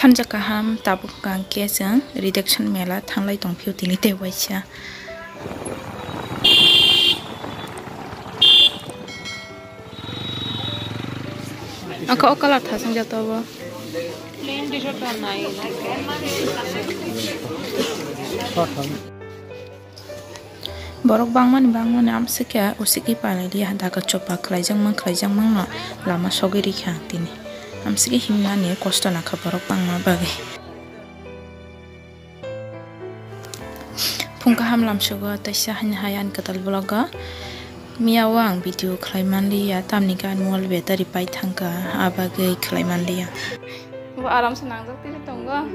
Sanja kaham tabuk gangke jeng redaction mela thanglai tongphio tini te waisa. Aka okala thasang jato ba. Borok bangman am sekya usiki palai dia daga chopa khlaijang mang no lama sogiri kha tini. Am segi himna ne kosto na kha borok bangma bage. Phungka hamlam sugo taisa hayan katal bloga. Miawang video khlaiman liya tamni gan mol battery pai thangka abage khlaiman liya. Bo aram se nangjak tini tongo.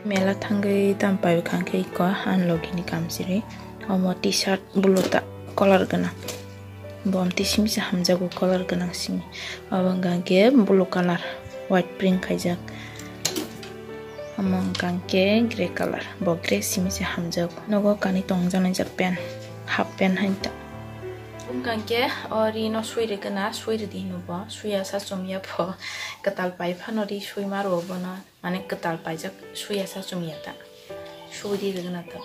Mela thangai tam pai khangke ko han logini kamsiri omo t-shirt buluta color gana bom t-shimi se hamjago color gana simi abang gangke blue color white print khaijak among gangke grey color bo grey simi se hamjago nogo kani tongjana jak pen half pen hainta gangke ori no suire gana suire dinu bo suya sa somya pho katal pai phanori sui maro bona mane katal pai jak suya sa somya ta sudi gana ta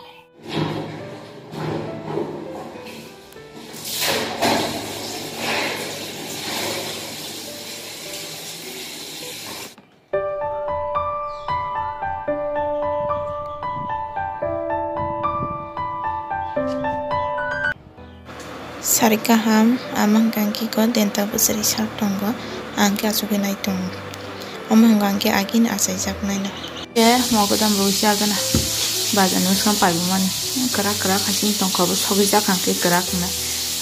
Sarika ham amang gangki ko denta busari sak tongo angke asugi nai tong amang gangke agin asai jak nai na mogodam roja gana bajan uskan paibu mani kerak hasin tong khobo sogi jak angke kerak na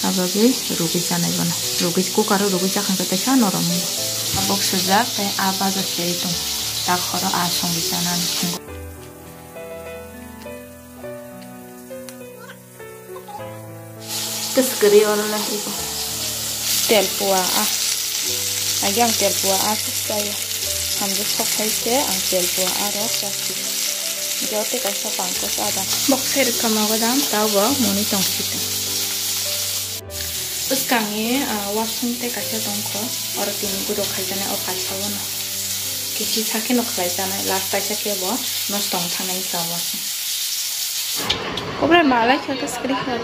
abagi rugi janai bana rugi kukaro rugi jak angke ta sa norom abok sejak te abaja sei tong tak khoro asong bisanan Kesgeri orang lah itu telpua agang telpua saya hamzah sok saja ang telpua ros sakit jote kaisa pangkos ada boxer kamagadam tahu bah moni tong situ uskangi wasung te kaisa tongko orang tini guru kaisane o kaisawona kici sakin o kaisane last kaisa kebo nos tong tanai kawas Kobra malai kya kesgeri karo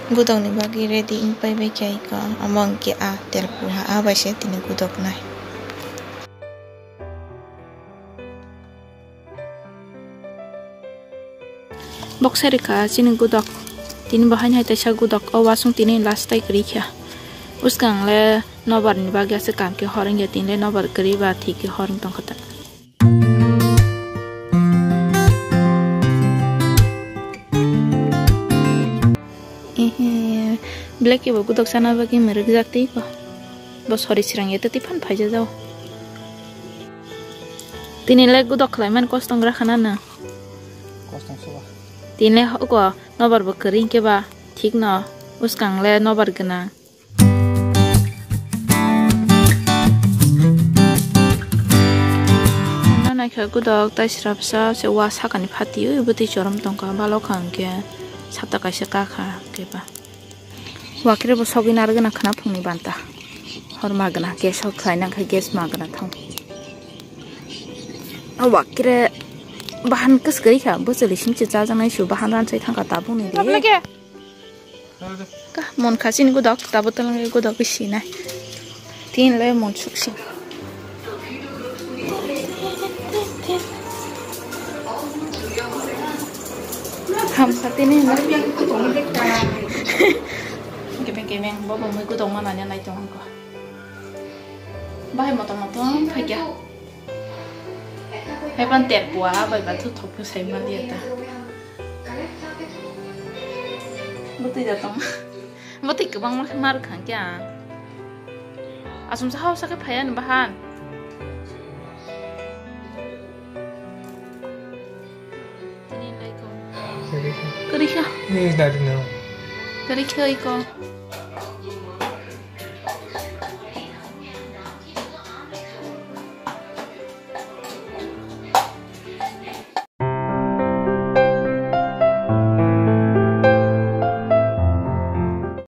Gudok ni bagi ready impai bai kai ka among ke a telpua a bai se tini gudok nai boxer ka chini gudok tini bahan hai taisa gudok awasung tini last tai kri kya uskang le nobar ni bagi ase kam ke horeng ya tin le nobar kri ba thi ke horeng tong khata black ke gudok sana bagi merek jakti ko bos hori sirang eta ti phan phaija jao tini le gudok klaiman kostong rakhana na kostong suba tini ko nobar ba kring ke ba thik na uskang le nobar gana na kha gudok ta srapsa se wa sakani phati ubuti choram tongka balo khangke sata kaisa ka kha ke ba wakire bo sogi nargana khana phungni banta horma gana gas ho khlaina kha gas ma gana thong wakire bahan kes gari kha bo chali sim chi cha janai su bahan ran sai thangka ta buni de ka mon khasin gu dok ta botol ngai gu dok si na tin le mon suksi ham khatini na Kemeng bawa mau ikut dong mana naik dong ko. Bahaya motor pergi. Hebat terpua, bahaya batu topu saya mandi eta. Betul jatuh. Betul ke bang mar kan kya. Asum sahau sakit payah bahan. Ini lagi ko. Kerja. Ini dari mana? Dari kau iko.